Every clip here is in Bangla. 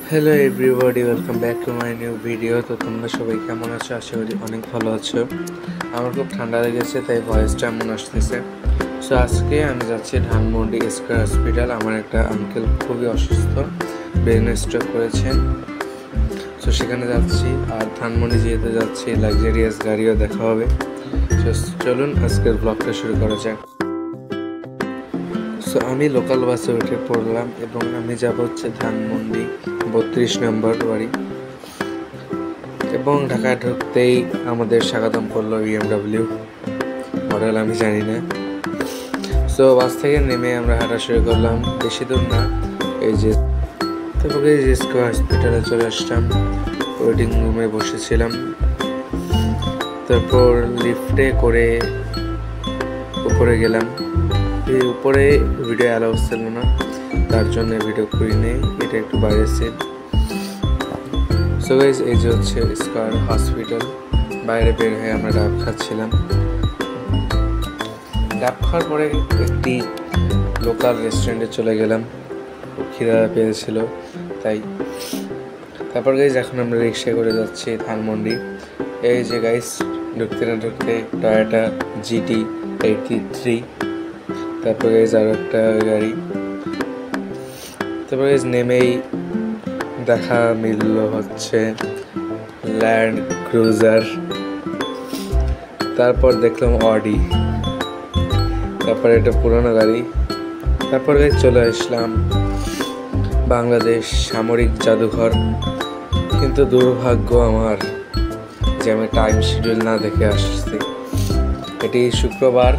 Hello everybody, welcome back to my new video. তো তোমরা সবাই কেমন আছো? আশা করি অনেক ভালো আছো। আমার খুব ঠান্ডা লেগেছে, তাই ভয়েসটা এমন আসতেছে। সো আজকে আমি যাচ্ছি ধানমন্ডি স্কয়ার হসপিটাল। আমার একটা আঙ্কেল খুবই অসুস্থ, ব্রেন স্ট্রোক করেছেন। সো সেখানে যাচ্ছি, আর ধানমন্ডি যেহেতু যাচ্ছি লাক্সারিয়াস গাড়িও দেখা হবে। সো চলুন আজকের ব্লগটা শুরু করা যাক। সো আমি লোকাল বাসে উঠে পড়লাম এবং আমি যাব হচ্ছে ধানমন্ডি 32 নম্বর বাড়ি। এবং ঢাকায় ঢুকতেই আমাদের স্বাগতম করলো BMW মডেল, আমি জানি না। সো বাস থেকে নেমে আমরা হাঁটা শুরু করলাম, বেশি দূর না। তারপরে স্কয়ার হসপিটালে চলে আসলাম, ওয়েটিং রুমে বসেছিলাম। তারপর লিফটে করে উপরে গেলাম। উপরে ভিডিও অ্যালাউ ছিল না, তার জন্য ভিডিও করি নেই, এটা একটু বাইরের সিট। সো গাইস, এই যে হচ্ছে স্কয়ার হসপিটাল। বাইরে বের হয়ে আমরা ডাব খাচ্ছিলাম। ডাব খাওয়ার পরে একটি লোকাল রেস্টুরেন্টে চলে গেলাম, খিদা পেয়েছিল তাই। তারপর গাইস এখন আমরা রিক্সা করে যাচ্ছি ধানমন্ডি। এই যে গাইস, ঢুকতে না ঢুকতে টয়োটা GT83, তারপর গাইস আরো একটা গাড়ি। তারপর গাইস নেমেই দেখা মিলল হচ্ছে ল্যান্ড ক্রুজার। তারপর দেখলাম অডি, তারপর এটা পুরনো গাড়ি। তারপর গাইস চলে আসলাম বাংলাদেশ সামরিক জাদুঘর। কিন্তু দুর্ভাগ্য আমার যে আমি টাইম শিডিউল না দেখে আসছি। এটি শুক্রবার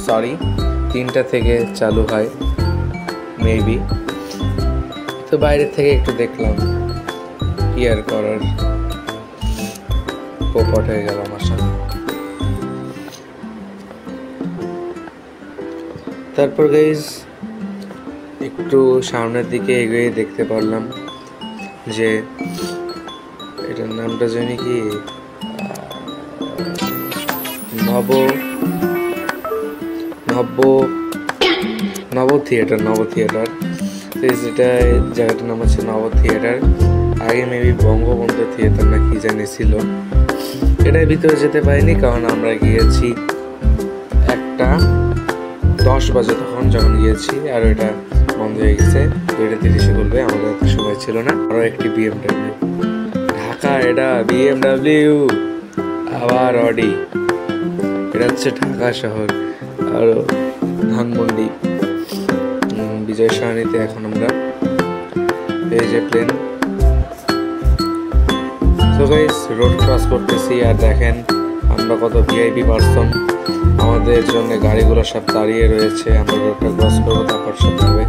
3টা থেকে চালু হয় মেবি। তো বাইরে থেকে একটু দেখলাম, কি আর করার, পোপট হয়ে গেল আমার সাথে। তারপর গাইজ একটু সামনের দিকে এগিয়ে দেখতে পারলাম যে এটার নামটা জানি কি, নব থিয়েটার। যেটা জায়গাটার নাম হচ্ছে নব থিয়েটার। আগে মেবি বঙ্গবন্ধু থিয়েটার না কি জানি ছিল। এটার ভিতরে যেতে পারিনি, কারণ আমরা গিয়েছি 1:10 বাজে তখন যখন গিয়েছি, আর ওইটা বন্ধ হয়ে গেছে। 2:30 করবে, আমাদের এত সময় ছিল না। আরও একটি BMW, ঢাকা এটা BMW, আবার অডি। এটা হচ্ছে ঢাকা শহর। আর ধানমন্ডি বিজয় সরণিতে এখন আমরা, এই যে plane. So guys road cross করতেছি, আর দেখেন আমরা কত VIP পার্সন। আমাদের জন্য গাড়িগুলো সব দাঁড়িয়ে রয়েছে, আমরা রোডটা ক্রস করবো, তারপর সব হবে।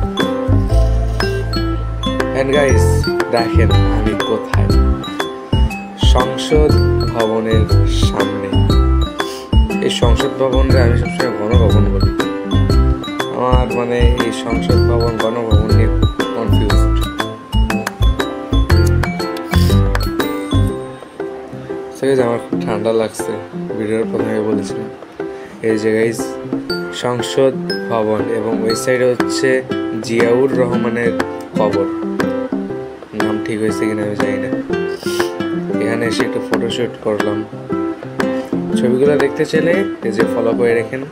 এন্ড গাইস দেখেন আমি কোথায়, সংসদ ভবনের সামনে। এই সংসদ ভবনকে আমি সবসময় গণভবন বলি। আমার মানে এই সংসদ ভবন গণভবন নিয়ে কনফিউজড। আমার খুব ঠান্ডা লাগছে, ভিডিওর প্রথমে বলেছিলাম। এই যে গাইজ সংসদ ভবন, এবং ওই সাইডে হচ্ছে জিয়াউর রহমানের কবর। নাম ঠিক হয়েছে কিনা আমি জানি না। এখানে এসে একটু ফটোশুট করলাম। ছবিগুলো দেখতে চাইলে এই যে ফলো করে রেখেন।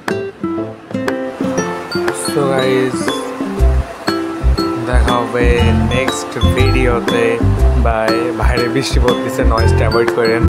সো গাইজ দেখা হবে নেক্সট ভিডিওতে। বাই। বাইরে বৃষ্টি পড়তেছে, নয়েজটা অ্যাভয়েড করেন।